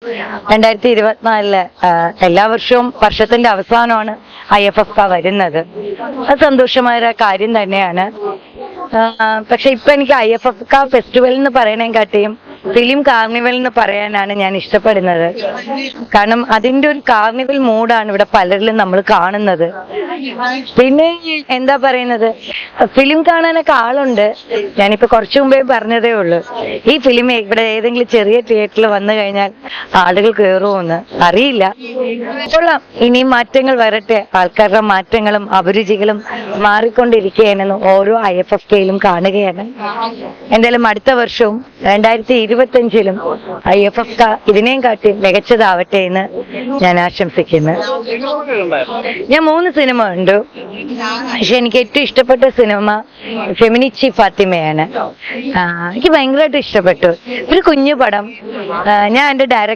2024 എല്ലാ വർഷവും വർഷത്തിന്റെ അവസാനമാണ് IFFK വരുന്നത്. അത് സന്തോഷമായ കാര്യം തന്നെയാണ്. പക്ഷെ ഇപ്പൊ എനിക്ക് IFFK ഫെസ്റ്റിവൽ എന്ന് പറയണേക്കാട്ടിയും ഫിലിം കാർണിവൽ എന്ന് പറയാനാണ് ഞാൻ ഇഷ്ടപ്പെടുന്നത്. കാരണം അതിന്റെ ഒരു കാർണിവൽ മൂഡാണ് ഇവിടെ പലരിലും നമ്മൾ കാണുന്നത്. പിന്നെ എന്താ പറയുന്നത്, ഫിലിം കാണാനൊക്കെ ആളുണ്ട്. ഞാനിപ്പോ കുറച്ചു മുമ്പേ പറഞ്ഞതേ ഉള്ളൂ, ഈ ഫിലിം ഇവിടെ ഏതെങ്കിലും ചെറിയ തിയേറ്ററിൽ വന്നു കഴിഞ്ഞാൽ ആളുകൾ കയറുമോന്ന് അറിയില്ല. കൊള്ളാം, ഇനിയും മാറ്റങ്ങൾ വരട്ടെ. ആൾക്കാരുടെ മാറ്റങ്ങളും അഭിരുചികളും മാറിക്കൊണ്ടിരിക്കുകയാണെന്ന് ഓരോ IFFKയിലും കാണുകയാണ്. എന്തായാലും അടുത്ത വർഷവും 2025-ലും IFFK ഇതിനെയും കാട്ടി മികച്ചതാവട്ടെ എന്ന് ഞാൻ ആശംസിക്കുന്നു. ഞാൻ 3 സിനിമ കണ്ടു. പക്ഷെ എനിക്ക് ഏറ്റവും ഇഷ്ടപ്പെട്ട സിനിമ ഫെമിനിച്ചി ഫാത്തിമയാണ്. എനിക്ക് ഭയങ്കരമായിട്ട് ഇഷ്ടപ്പെട്ടു. ഒരു കുഞ്ഞു പടം. ഞാൻ എൻ്റെ ഡയറക്ടറെ